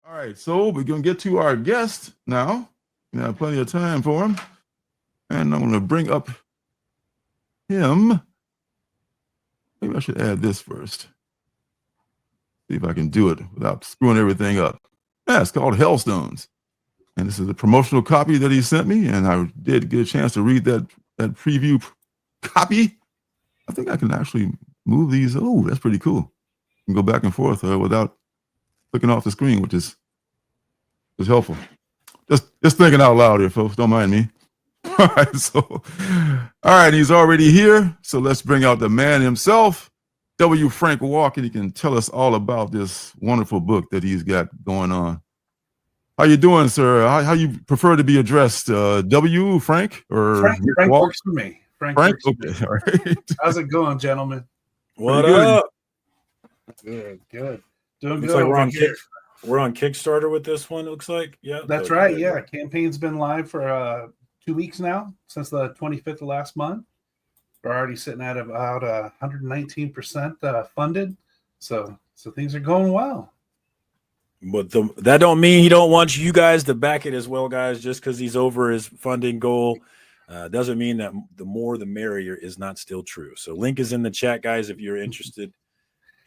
All right, so we're going to get to our guest now. We have plenty of time for him. And I'm going to bring up him. Maybe I should add this first. See if I can do it without screwing everything up. Yeah, it's called Hellstones. And this is a promotional copy that he sent me, and I did get a chance to read that preview copy. I think I can actually move these. Oh, that's pretty cool. You can go back and forth without clicking off the screen, which is helpful. Just thinking out loud here, folks. Don't mind me. All right, he's already here. So let's bring out the man himself, W. Frank Walker. He can tell us all about this wonderful book that he's got going on. How you doing, sir? How you prefer to be addressed? W. Frank or Frank works for me. Frank? Okay. All right. How's it going, gentlemen? What up? Good. Doing good. Like we're on Kickstarter with this one, it looks like. Yeah. That's right. Yeah. Campaign's been live for 2 weeks now, since the 25th of last month. We're already sitting at about 119% funded. So things are going well. But that don't mean he don't want you guys to back it as well, guys. Just because he's over his funding goal doesn't mean that the more the merrier is not still true. So link is in the chat, guys, if you're interested.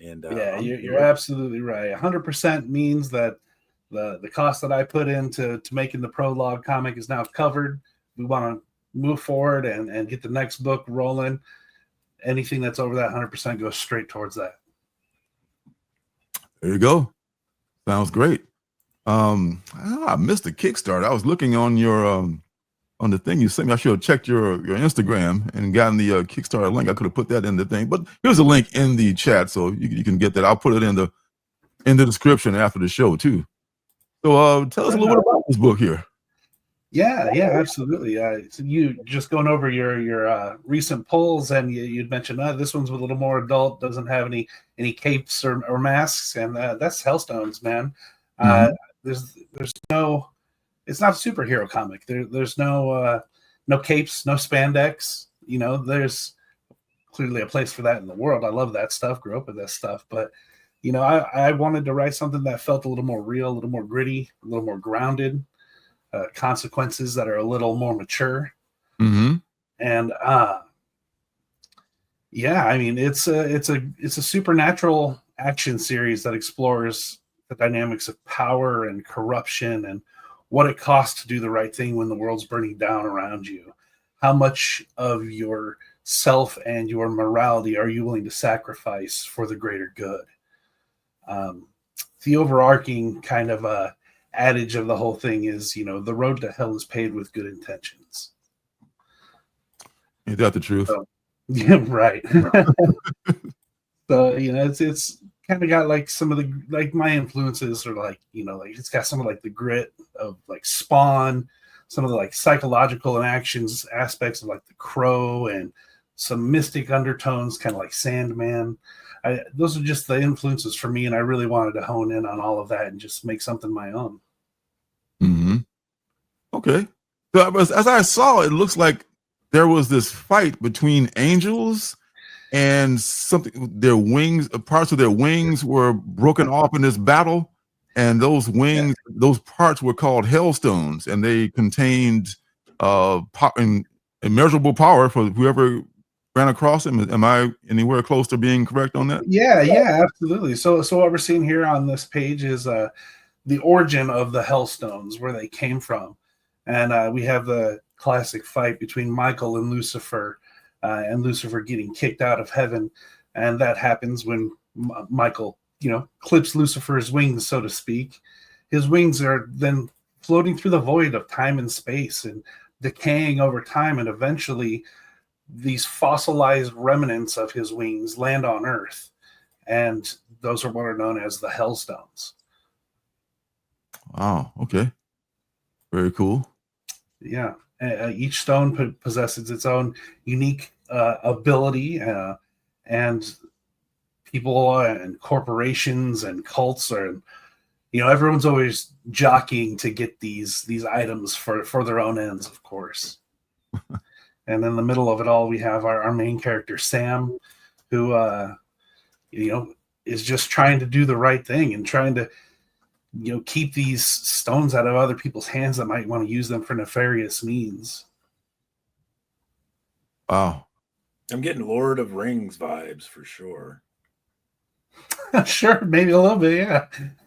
And yeah, you're absolutely right. 100% means that the cost that I put into making the prologue comic is now covered. We want to move forward and get the next book rolling. Anything that's over that 100% goes straight towards that. There you go. Sounds great. I missed the Kickstarter. I was looking on your on the thing you sent me. I should have checked your Instagram and gotten the Kickstarter link. I could have put that in the thing, but here's a link in the chat, so you can get that. I'll put it in the description after the show too. So tell us a little bit about this book here. Yeah, absolutely. So you just going over your recent polls, and you'd mentioned this one's a little more adult, doesn't have any capes or masks, and that's Hellstones, man. There's no, it's not a superhero comic. There's no capes, no spandex. You know, there's clearly a place for that in the world. I love that stuff. Grew up with that stuff, but you know, I wanted to write something that felt a little more real, a little more gritty, a little more grounded. Consequences that are a little more mature. And yeah, I mean, it's a supernatural action series that explores the dynamics of power and corruption and what it costs to do the right thing when the world's burning down around you. How much of your self and your morality are you willing to sacrifice for the greater good? The overarching kind of adage of the whole thing is, you know, the road to hell is paved with good intentions. Ain't that the truth? So, yeah, right. So, you know, it's kind of got like some of the, like my influences are like, you know, like it's got some of like the grit of like Spawn, some of the like psychological and actions aspects of like The Crow, and some mystic undertones, kind of like Sandman. Those are just the influences for me, and I really wanted to hone in on all of that and just make something my own. Okay. So as I saw, it looks like there was this fight between angels and something. Their wings, parts of their wings were broken off in this battle, and those wings, those parts were called Hellstones, and they contained immeasurable power for whoever ran across them. Am I anywhere close to being correct on that? Yeah, absolutely. So what we're seeing here on this page is the origin of the Hellstones, where they came from. And we have the classic fight between Michael and Lucifer getting kicked out of heaven. And that happens when Michael, you know, clips Lucifer's wings, so to speak. His wings are then floating through the void of time and space and decaying over time, and eventually these fossilized remnants of his wings land on Earth, and those are what are known as the Hellstones. Wow. Okay. Very cool. Yeah. Each stone possesses its own unique ability, and people and corporations and cults are, you know, everyone's always jockeying to get these items for their own ends, of course. And in the middle of it all, we have our main character, Sam, who, you know, is just trying to do the right thing and trying to keep these stones out of other people's hands that might want to use them for nefarious means. Wow. I'm getting Lord of Rings vibes for sure. Sure, maybe a little bit,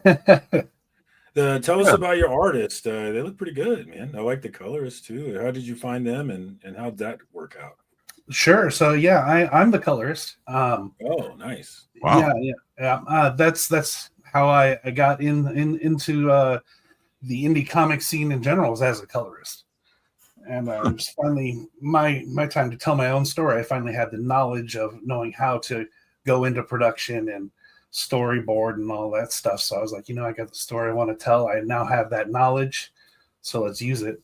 yeah. Tell us about your artist. They look pretty good, man. I like the colors too. How did you find them, and how'd that work out? Sure. So yeah, I'm the colorist. Oh, nice. Wow. Yeah. That's how I got into the indie comic scene in general, is as a colorist. And it was finally my time to tell my own story. I finally had the knowledge of knowing how to go into production and storyboard and all that stuff. So I was like, I got the story I want to tell. I now have that knowledge, so let's use it.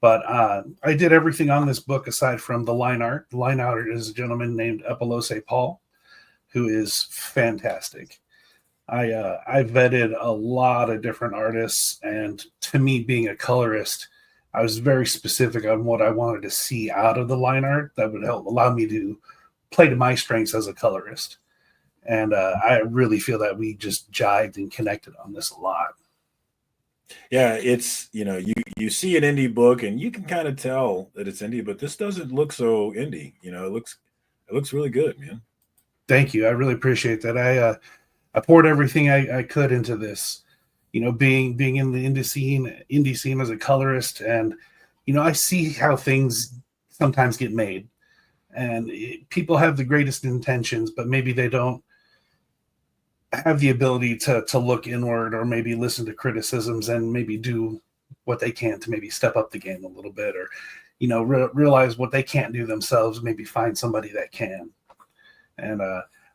But I did everything on this book aside from the line art. The line art is a gentleman named Epilose Paul, who is fantastic. I vetted a lot of different artists, and to me, being a colorist, I was very specific on what I wanted to see out of the line art that would help allow me to play to my strengths as a colorist. And I really feel that we just jived and connected on this a lot. Yeah, it's you see an indie book and you can kind of tell that it's indie, but this doesn't look so indie. It looks really good, man. Thank you. I really appreciate that. I poured everything I could into this. Being in the indie scene as a colorist, and I see how things sometimes get made, and people have the greatest intentions, but maybe they don't have the ability to look inward, or maybe listen to criticisms and maybe do what they can to maybe step up the game a little bit, or realize what they can't do themselves, maybe find somebody that can. And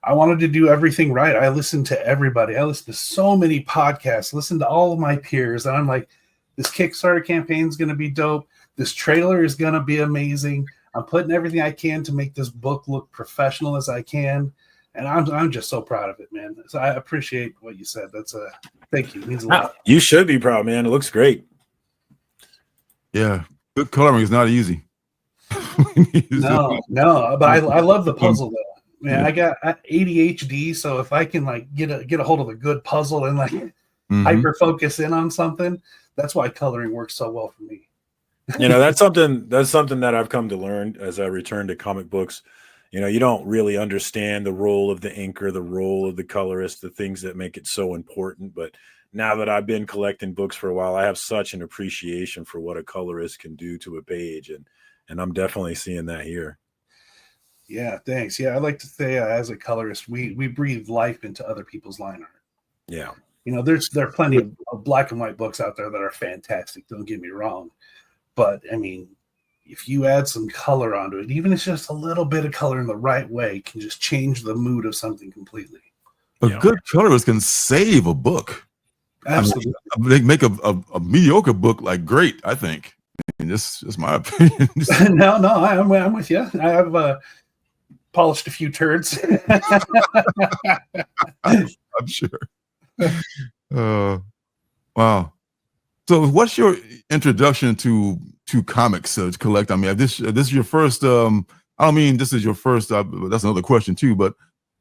I wanted to do everything right. I listened to everybody. I listened to so many podcasts, listened to all of my peers, and I'm like, this Kickstarter campaign is going to be dope. This trailer is going to be amazing. I'm putting everything I can to make this book look professional as I can. And I'm just so proud of it, man. So I appreciate what you said. Thank you. It means a lot. You should be proud, man. It looks great. Yeah. Good coloring is not easy. No, but I love the puzzle though. Man, yeah. I got ADHD, so if I can get a hold of a good puzzle and hyper focus in on something, that's why coloring works so well for me. That's something that I've come to learn as I return to comic books. You don't really understand the role of the inker, the role of the colorist, the things that make it so important. But now that I've been collecting books for a while, I have such an appreciation for what a colorist can do to a page, and I'm definitely seeing that here. Yeah, thanks. Yeah, I like to say as a colorist, we breathe life into other people's line art. Yeah. There are plenty of black and white books out there that are fantastic. Don't get me wrong. But, I mean, if you add some color onto it, even if it's just a little bit of color in the right way, can just change the mood of something completely. A good colorist can save a book. Absolutely. They make a mediocre book great, I think. This is my opinion. No, I'm with you. I have polished a few turds. I'm sure. Wow. So what's your introduction to comics to collect? I mean, this is your first, I don't mean this is your first, that's another question too, but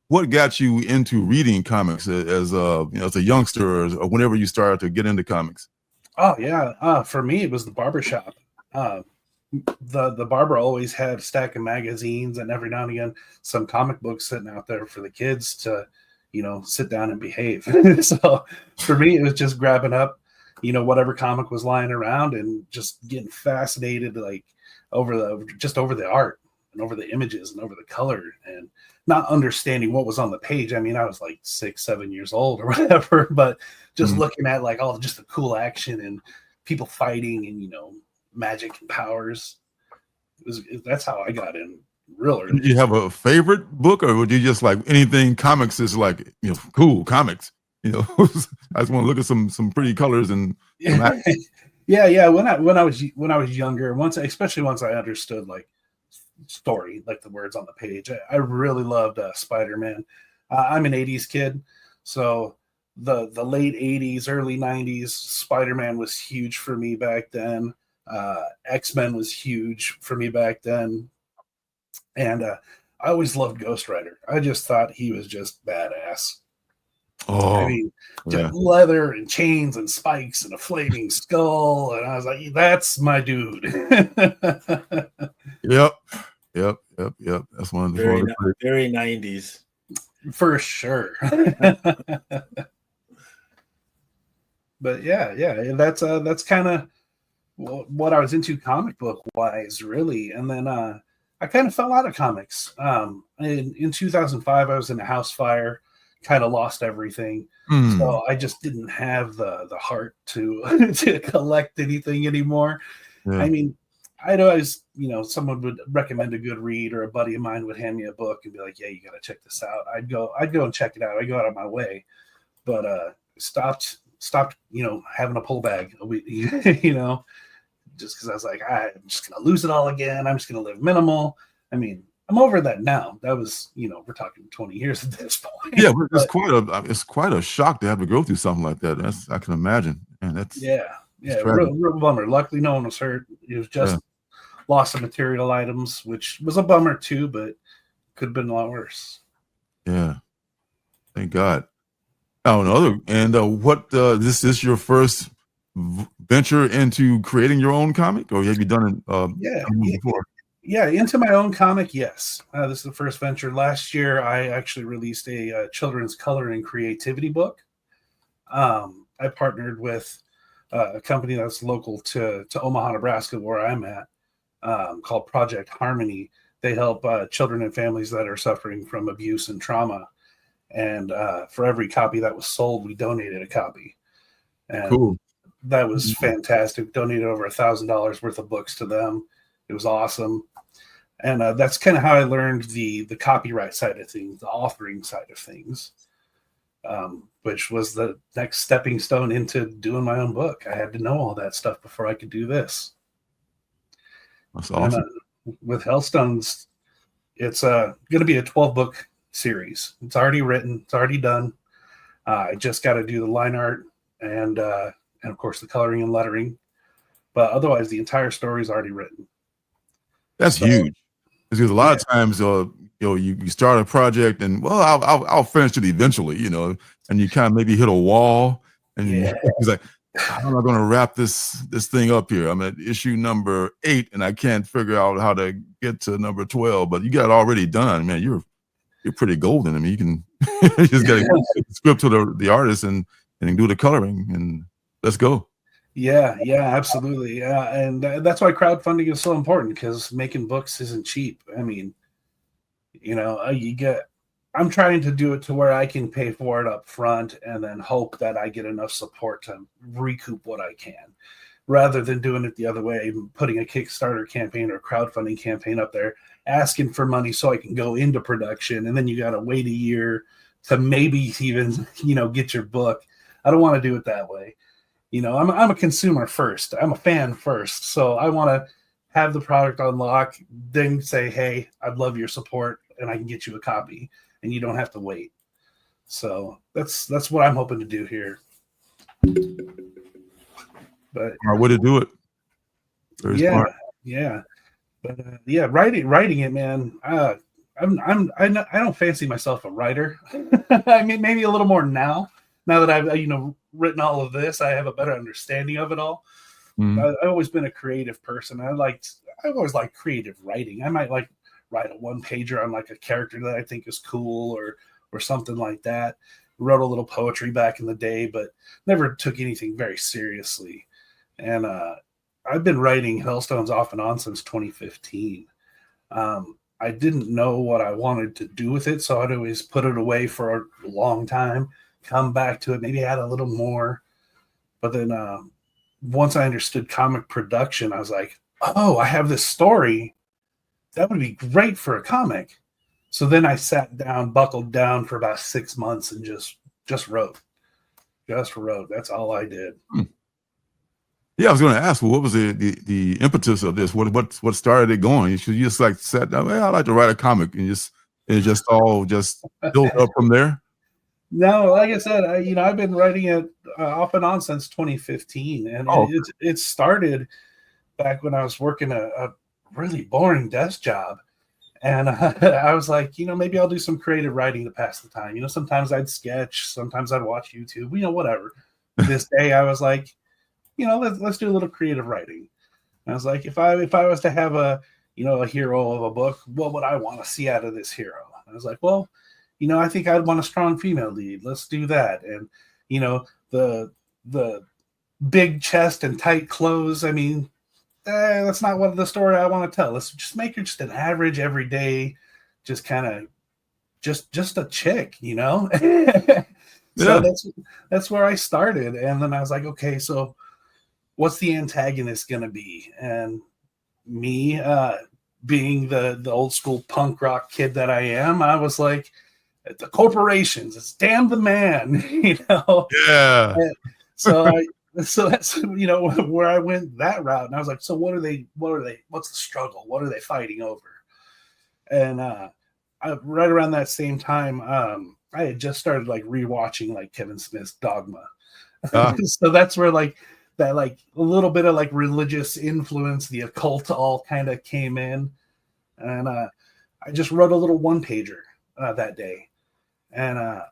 what got you into reading comics as a youngster or whenever you started to get into comics? Oh yeah. For me, it was the barbershop. The barber always had a stack of magazines, and every now and again, some comic books sitting out there for the kids to, sit down and behave. So for me, it was just grabbing up, whatever comic was lying around and just getting fascinated, over the art and over the images and over the color, and not understanding what was on the page. I mean, I was 6-7 years old or whatever, but just looking at all just the cool action and people fighting and, magic and powers. That's how I got in real early. Did you have a favorite book, or would you just anything comics is cool comics? I just want to look at some pretty colors and yeah. When I was younger, especially once I understood story, the words on the page, I really loved Spider-Man. I'm an 80s kid, so the late 80s, early 90s, Spider-Man was huge for me back then. X-Men was huge for me back then, and I always loved Ghost Rider. I just thought he was just badass. Oh, I mean, yeah. just leather and chains and spikes and a flaming skull. And I was like, that's my dude. Yep. Yep. That's one of Very, the great. very 90s. For sure. But yeah, that's kind of what I was into comic book wise, really. And then I kind of fell out of comics. In 2005, I was in a house fire, kind of lost everything. So I just didn't have the heart to to collect anything anymore. Yeah. I mean, I'd always, someone would recommend a good read, or a buddy of mine would hand me a book and be like, "Yeah, you got to check this out." I'd go and check it out. I'd go out of my way, but stopped, having a pull bag, just because I was like, I'm just gonna lose it all again. I'm just gonna live minimal. I mean, I'm over that now. That was, we're talking 20 years at this point. Yeah, but it's quite a shock to have to go through something like that. I can imagine. And that's real bummer. Luckily, no one was hurt. It was just loss of material items, which was a bummer too, but could have been a lot worse. Yeah, thank God. On the other end, what this is your first venture into creating your own comic, or have you done it before? Yeah, into my own comic, yes. This is the first venture. Last year, I actually released a children's coloring creativity book. I partnered with a company that's local to Omaha, Nebraska, where I'm at, called Project Harmony. They help children and families that are suffering from abuse and trauma. And for every copy that was sold, we donated a copy. And cool. That was fantastic. Donated over $1,000 worth of books to them. It was awesome. And that's kind of how I learned the copyright side of things, the authoring side of things, which was the next stepping stone into doing my own book. I had to know all that stuff before I could do this. That's awesome. And, with Hellstones, it's going to be a 12-book series. It's already written. It's already done. I just got to do the line art and of course the coloring and lettering. But otherwise, the entire story is already written. That's huge. Because a lot of times, you start a project and I'll finish it eventually, and you kind of maybe hit a wall, and he's like, how am I going to wrap this thing up here? I'm at issue number 8, and I can't figure out how to get to number 12. But you got it already done, man. You're pretty golden. I mean, you can you just got to get the script to the artist and do the coloring, and let's go. Yeah, absolutely. And that's why crowdfunding is so important, because making books isn't cheap. I mean, I'm trying to do it to where I can pay for it up front and then hope that I get enough support to recoup what I can, rather than doing it the other way, putting a Kickstarter campaign or crowdfunding campaign up there, asking for money so I can go into production. And then you got to wait a year to maybe even, get your book. I don't want to do it that way. I'm a consumer first. I'm a fan first. So I want to have the product on lock, then say, hey, I'd love your support and I can get you a copy and you don't have to wait. So that's what I'm hoping to do here. But Smart way to do it. Very smart. Yeah. But writing it, man. I don't fancy myself a writer. I mean, maybe a little more now that I've written all of this, I have a better understanding of it all. I've always been a creative person. I've always liked creative writing. I might write a one-pager on a character that I think is cool or something like that. Wrote a little poetry back in the day, but never took anything very seriously. And I've been writing Hellstones off and on since 2015. I didn't know what I wanted to do with it, so I'd always put it away for a long time, come back to it, maybe add a little more. But then once I understood comic production, I was like, oh, I have this story. That would be great for a comic. So then I sat down, buckled down for about 6 months and just wrote. Just wrote. That's all I did. Yeah, I was going to ask, well, what was the impetus of this? What started it going? You just sat down, I like to write a comic, and it just all built up from there. No, like I said, I've been writing it off and on since 2015, and it started back when I was working a really boring desk job, And I was like, maybe I'll do some creative writing to pass the time. Sometimes I'd sketch, sometimes I'd watch YouTube, whatever. This day I was like, let's do a little creative writing. And I was like, if I was to have a hero of a book, what would I want to see out of this hero? And I was like, well, I think I'd want a strong female lead. Let's do that. And the big chest and tight clothes. I mean, that's not what the story I want to tell. Let's just make her just an average, everyday, just kind of just a chick, So that's where I started. And then I was like, okay, so what's the antagonist going to be? And me, being the old school punk rock kid that I am, I was like, the corporations, it's damn the man, Yeah. And so that's where I went that route. And I was like, so what's the struggle? What are they fighting over? And right around that same time, I had just started like rewatching like Kevin Smith's Dogma. So that's where like that like a little bit of like religious influence, the occult all kind of came in. And I just wrote a little one pager that day. And I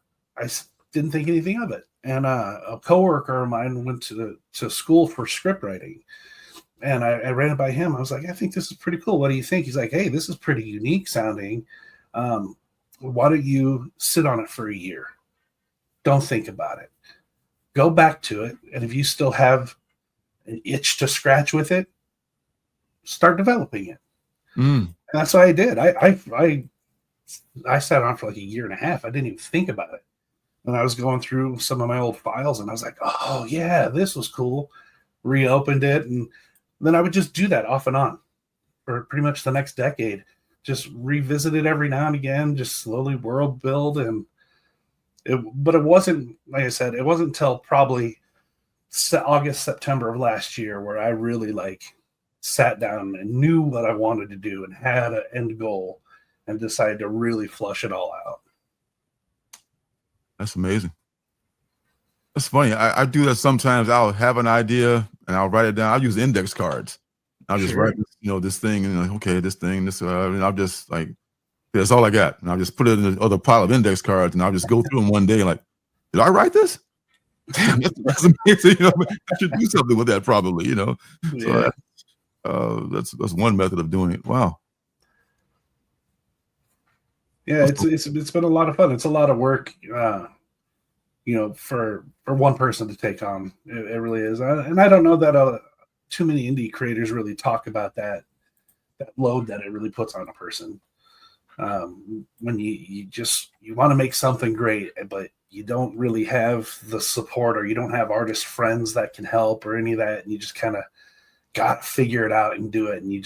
didn't think anything of it. And a coworker of mine went to school for script writing. And I ran it by him. I was like, I think this is pretty cool. What do you think? He's like, hey, this is pretty unique sounding. Why don't you sit on it for a year? Don't think about it. Go back to it. And if you still have an itch to scratch with it, start developing it. And that's what I did. I sat on for like a year and a half. I didn't even think about it. And I was going through some of my old files and I was like, oh yeah, this was cool. Reopened it. And then I would just do that off and on for pretty much the next decade. Just revisit it every now and again, just slowly world build. But it wasn't, like I said, it wasn't until probably August, September of last year where I really like sat down and knew what I wanted to do and had an end goal and decided to really flush it all out. That's amazing. That's funny. I do that sometimes. I'll have an idea and I'll write it down. I'll use index cards. I'll just write, this thing and like, okay, this thing, this, and I'll just like, that's all I got. And I'll just put it in the other pile of index cards and I'll just go through them one day and like, did I write this? Damn, that's amazing. I should do something with that probably, Yeah. So that's one method of doing it. Wow. Yeah, it's been a lot of fun. It's a lot of work, for one person to take on. It really is. And I don't know that too many indie creators really talk about that load that it really puts on a person. When you want to make something great, but you don't really have the support or you don't have artist friends that can help or any of that. And you just kind of got to figure it out and do it. And you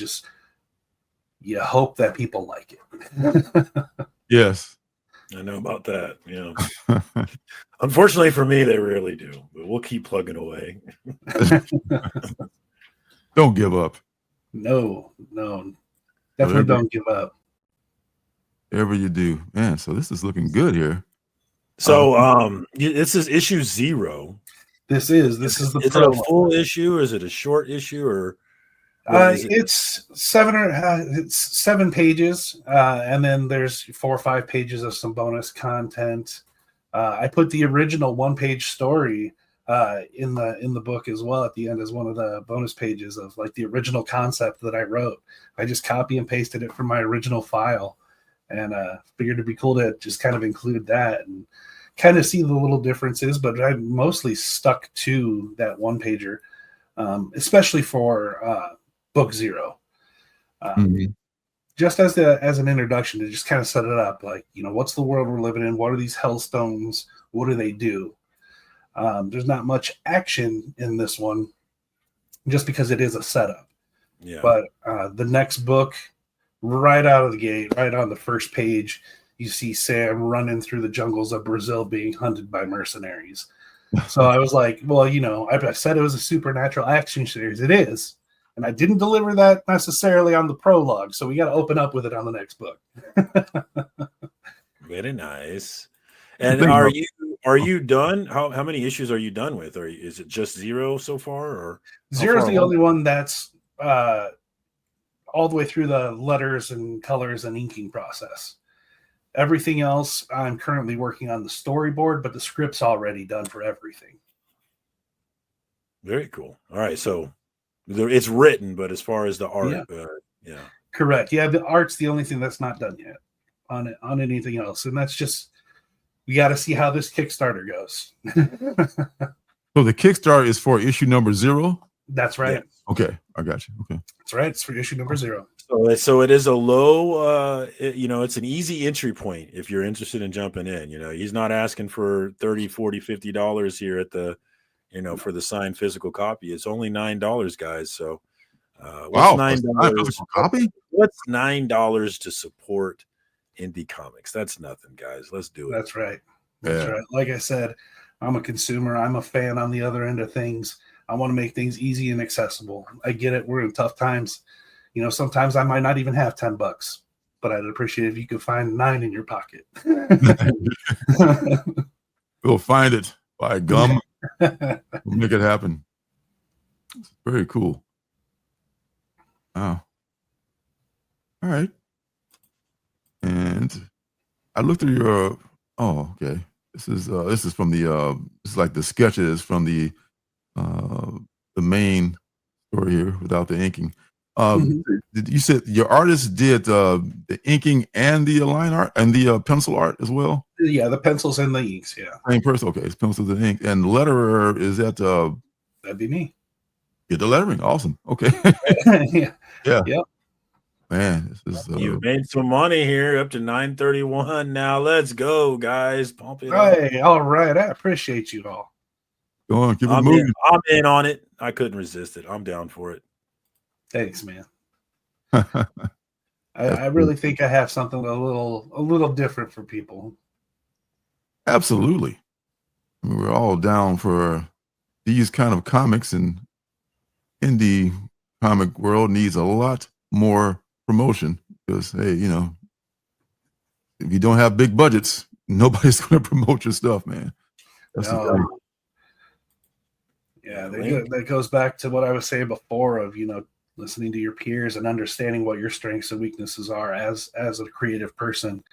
hope that people like it. Yes. I know about that. Unfortunately for me, they rarely do, but we'll keep plugging away. Don't give up. No, definitely don't give up. Whatever you do, man. So this is looking good here. So this is issue 0. This is the is it a full issue or is it a short issue or it's 7 pages, and then there's 4 or 5 pages of some bonus content. I put the original 1-page story in the book as well at the end as one of the bonus pages of like the original concept that I wrote. I just copy and pasted it from my original file, and figured it'd be cool to just kind of include that and kind of see the little differences. But I mostly stuck to that 1-pager, especially for book 0, just as an introduction to just kind of set it up. Like, what's the world we're living in? What are these Hellstones? What do they do? There's not much action in this one, just because it is a setup. Yeah. But the next book, right out of the gate, right on the first page, you see Sam running through the jungles of Brazil being hunted by mercenaries. So I was like, well, I said it was a supernatural action series. It is. And I didn't deliver that necessarily on the prologue, so we got to open up with it on the next book. Very nice. And are you done? How many issues are you done with? Or is it just 0 so far? Or 0 is the only one that's all the way through the letters and colors and inking process. Everything else, I'm currently working on the storyboard, but the script's already done for everything. Very cool. All right, so it's written, but as far as the art, yeah. Correct. Yeah, the art's the only thing that's not done yet on anything else, and that's just we got to see how this Kickstarter goes. So the Kickstarter is for issue number 0. That's right. Yeah. Okay, I got you. Okay, That's right. It's for issue number 0. So it is a low, it's an easy entry point if you're interested in jumping in. He's not asking for $30, $40, $50 here at the, for the signed physical copy. It's only $9, guys. So what's $9 copy? What's $9 to support indie comics? That's nothing, guys. Let's do it. That's right. That's right. Like I said, I'm a consumer. I'm a fan on the other end of things. I want to make things easy and accessible. I get it. We're in tough times. Sometimes I might not even have $10, but I'd appreciate if you could find 9 in your pocket. We'll find it. Buy gum. We'll make it happen. It's very cool. Wow. All right. And I looked through your. Oh, okay. This is from the. This is like the sketches from the main story here without the inking. You said your artist did the inking and the line art and the pencil art as well? Yeah, the pencils and the inks. Yeah, same person. Okay, it's pencils and ink. And letterer is that? That'd be me. Get the lettering. Awesome. Okay. Yeah. Yep. Man, this is. You've made some money here, up to 931. Now let's go, guys. Pump it up. All right. I appreciate you all. Go on, keep it moving. I'm in on it. I couldn't resist it. I'm down for it. Thanks, man. I really think I have something a little different for people. Absolutely. I mean, we're all down for these kind of comics, and indie comic world needs a lot more promotion because, hey, if you don't have big budgets, nobody's going to promote your stuff, man. That's yeah, that goes back to what I was saying before of, listening to your peers and understanding what your strengths and weaknesses are as a creative person.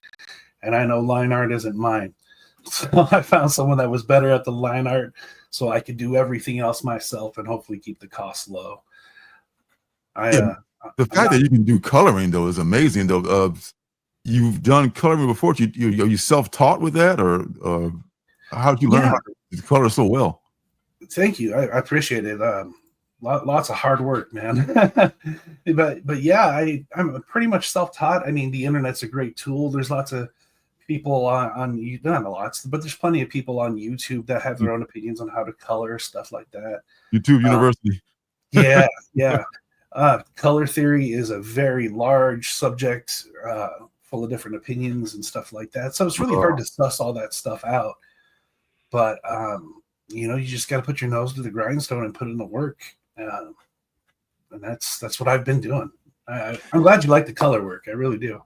And I know line art isn't mine. So I found someone that was better at the line art so I could do everything else myself and hopefully keep the costs low. The fact that you can do coloring, though, is amazing, though. You've done coloring before. Are you self-taught with that, or how did you learn how to color so well? Thank you. I appreciate it. Lots of hard work, man. but yeah, I'm pretty much self-taught. I mean, the internet's a great tool. There's lots of people not lots, but there's plenty of people on YouTube that have their own opinions on how to color, stuff like that. YouTube University. Yeah. Color theory is a very large subject, full of different opinions and stuff like that. So it's really hard to suss all that stuff out. But you just got to put your nose to the grindstone and put in the work. And that's what I've been doing. I'm glad you like the color work. I really do.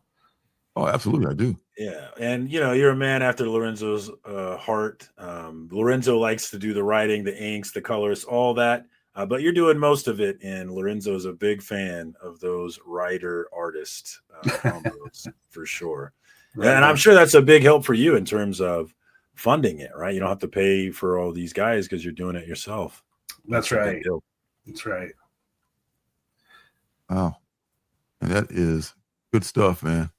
Oh, absolutely, I do. Yeah, and you're a man after Lorenzo's heart. Lorenzo likes to do the writing, the inks, the colors, all that. But you're doing most of it, and Lorenzo's a big fan of those writer-artist combos for sure. Right. And I'm sure that's a big help for you in terms of funding it, right? You don't have to pay for all these guys because you're doing it yourself. That's right. That's right. Wow. And that is good stuff, man.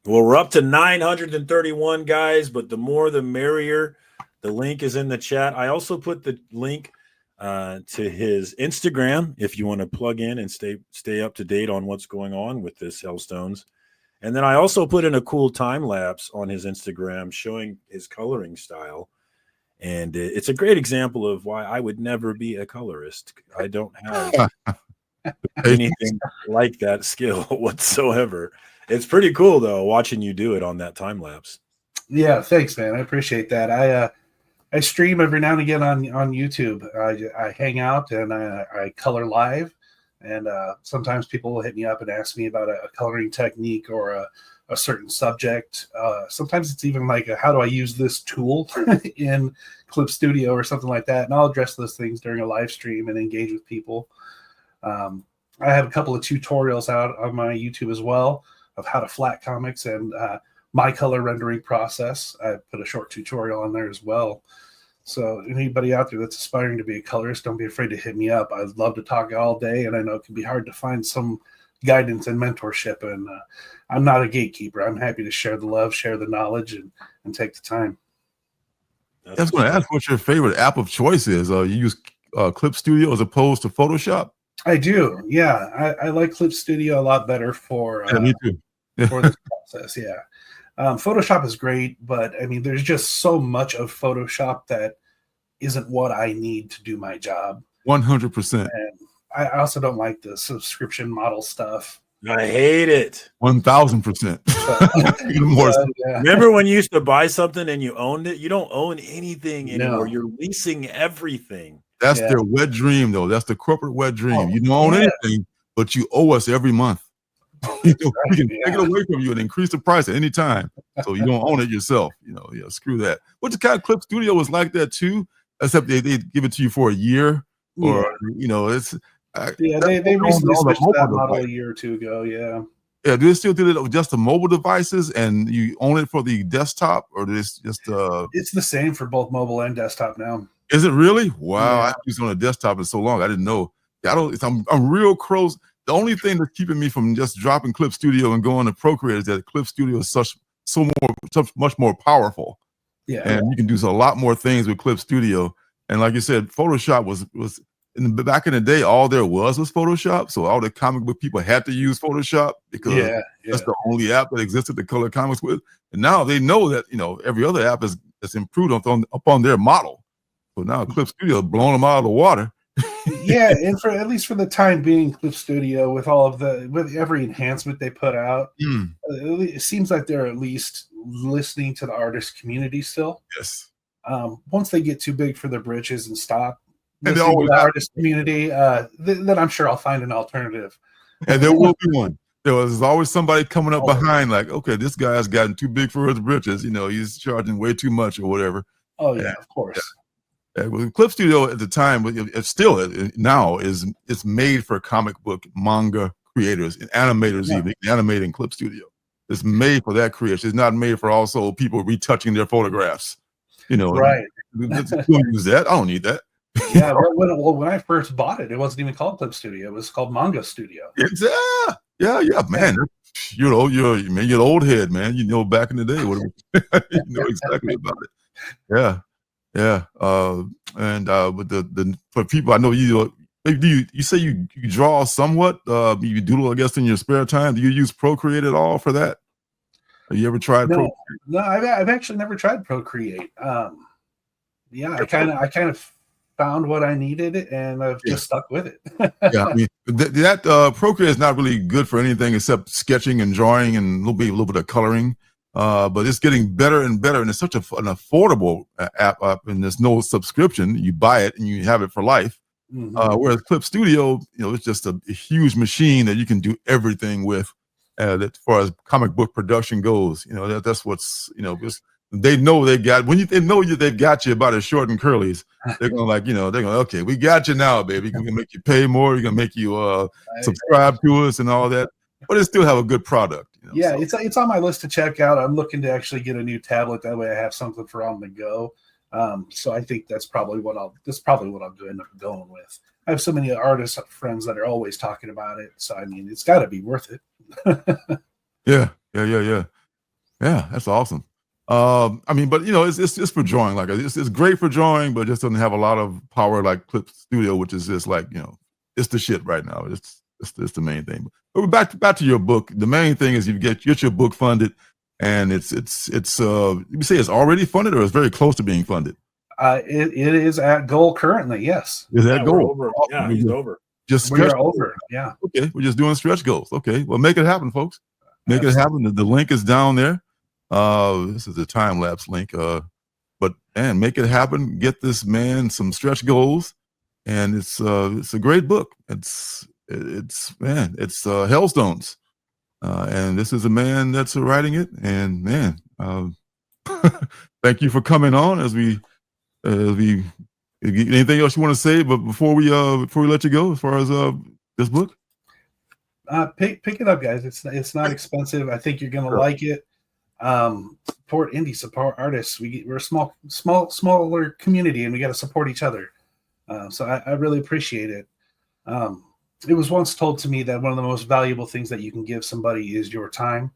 Well, we're up to 931 guys, but the more the merrier. The link is in the chat. I also put the link to his Instagram if you want to plug in and stay up to date on what's going on with this Hellstones. And then I also put in a cool time lapse on his Instagram showing his coloring style. And it's a great example of why I would never be a colorist. I don't have anything like that skill whatsoever. It's pretty cool, though, watching you do it on that time lapse. Yeah, thanks, man. I appreciate that. I stream every now and again on YouTube. I hang out and I color live. And sometimes people will hit me up and ask me about a coloring technique or a certain subject. Sometimes it's even like, how do I use this tool in Clip Studio or something like that? And I'll address those things during a live stream and engage with people. I have a couple of tutorials out on my YouTube as well of how to flat comics and my color rendering process. I put a short tutorial on there as well. So anybody out there that's aspiring to be a colorist, don't be afraid to hit me up. I'd love to talk all day, and I know it can be hard to find some guidance and mentorship. And I'm not a gatekeeper. I'm happy to share the love, share the knowledge, and take the time. I was going to ask what your favorite app of choice is. You use Clip Studio as opposed to Photoshop? I do. Yeah, I like Clip Studio a lot better for me too. for this process. Yeah. Photoshop is great, but I mean, there's just so much of Photoshop that isn't what I need to do my job. 100%. And I also don't like the subscription model stuff. I hate it. 1000%. Yeah. Remember when you used to buy something and you owned it? You don't own anything anymore. No. You're leasing everything. That's their wet dream, though. That's the corporate wet dream. Oh, you don't own anything, but you owe us every month. We can take it away from you and increase the price at any time, so you don't own it yourself. Screw that. Which kind of Clip Studio was like that too, except they give it to you for a year, or it's they recently switched to that model a year or two ago. Yeah, do they still do it with just the mobile devices, and you own it for the desktop, or is just It's the same for both mobile and desktop now. Is it really? Wow, I used it on a desktop for so long, I didn't know. I'm real close. The only thing that's keeping me from just dropping Clip Studio and going to Procreate is that Clip Studio is much more powerful. Yeah, and you can do a lot more things with Clip Studio. And like you said, Photoshop was back in the day, all there was Photoshop. So all the comic book people had to use Photoshop because that's the only app that existed to color comics with. And now they know that every other app is improved upon their model. So now Clip Studio is blowing them out of the water. And for at least for the time being, Clip Studio with every enhancement they put out, it seems like they're at least listening to the artist community still. Yes. Once they get too big for their britches and stop listening to the artist community, then I'm sure I'll find an alternative. And there will be one. There's always somebody coming up behind, like, okay, this guy's gotten too big for his britches. He's charging way too much or whatever. Oh yeah, of course. Clip Studio at the time, it's still now it's made for comic book manga creators and animators. Even animating Clip Studio, it's made for that creation. It's not made for also people retouching their photographs. Right? Don't use that. I don't need that. Yeah. When I first bought it, it wasn't even called Clip Studio. It was called Manga Studio. Yeah, man. You're an old head, man. Back in the day, you know exactly about it. Yeah. Yeah, and with the for people, I know you say you draw somewhat, you doodle, I guess, in your spare time. Do you use Procreate at all for that? Have you ever tried Procreate? No, I've actually never tried Procreate. I kind of found what I needed, and I've just stuck with it. Yeah, I mean that Procreate is not really good for anything except sketching and drawing and a little bit of coloring. But it's getting better and better, and it's such an affordable app, and there's no subscription. You buy it and you have it for life. Whereas Clip Studio, it's just a huge machine that you can do everything with. That as far as comic book production goes, that's what's they know they got they've got you about as short and curlies. They're going okay, we got you now, baby. We're gonna make you pay more. We're gonna make you subscribe to us and all that. But it still have a good product. It's on my list to check out. I'm looking to actually get a new tablet. That way I have something for on the go. So I think that's probably what I'll end up going with. I have so many artist friends that are always talking about it. So I mean, it's got to be worth it. Yeah. That's awesome. I mean, but it's for drawing. Like it's great for drawing, but it just doesn't have a lot of power like Clip Studio, which is just like it's the shit right now. It's the main thing. But back to your book. The main thing is you get your book funded, and it's you say it's already funded or it's very close to being funded. It is at goal currently. Yes. Is that goal? Over. Yeah, he's over. We're over. Yeah. Okay, we're just doing stretch goals. Okay, well, make it happen, folks. Make it happen. The link is down there. This is a time lapse link. But make it happen. Get this man some stretch goals, and it's a great book. It's Hellstones, and this is a man that's writing it. And man, thank you for coming on. As we anything else you want to say? But before we let you go, as far as this book. Pick it up, guys. It's not expensive. I think you're gonna like it. Support indie, support artists. We're a smaller community, and we got to support each other. So I really appreciate it. It was once told to me that one of the most valuable things that you can give somebody is your time.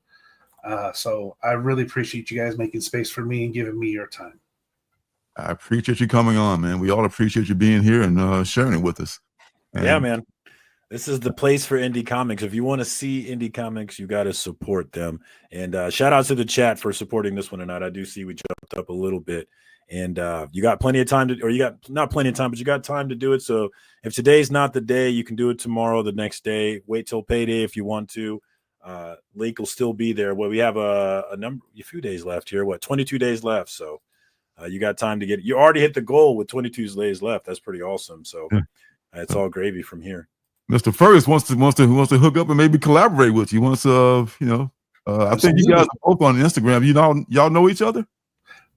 So I really appreciate you guys making space for me and giving me your time. I appreciate you coming on, man. We all appreciate you being here and sharing it with us. And yeah, man. This is the place for indie comics. If you want to see indie comics, you got to support them. And shout out to the chat for supporting this one tonight. I do see we jumped up a little bit. And you got plenty of time you got not plenty of time, but you got time to do it. So if today's not the day, you can do it tomorrow, the next day. Wait till payday if you want to. Link will still be there. Well, we have a few days left here. 22 days left. So you got time to get. You already hit the goal with 22 days left. That's pretty awesome. So it's all gravy from here. Mr. Fergus wants to hook up and maybe collaborate with you. Wants I think you guys are both on Instagram. Y'all know each other?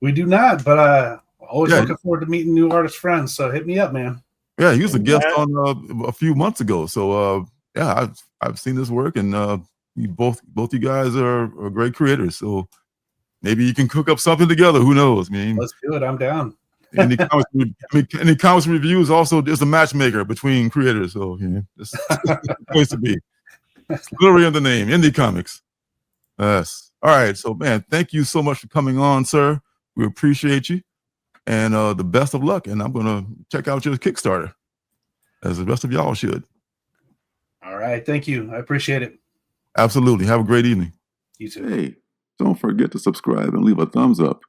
We do not, but always looking forward to meeting new artist friends. So hit me up, man. Yeah, he was a guest on a few months ago. So I've seen this work, and both you guys are great creators. So maybe you can cook up something together. Who knows? I mean, let's do it. I'm down. Any comics reviews also is a matchmaker between creators. So it's a place to be. It's literally in the name, Indie Comics. Yes. All right. So, man, thank you so much for coming on, sir. We appreciate you, and the best of luck. And I'm gonna check out your Kickstarter, as the rest of y'all should. All right. Thank you. I appreciate it. Absolutely. Have a great evening. You too. Hey, don't forget to subscribe and leave a thumbs up.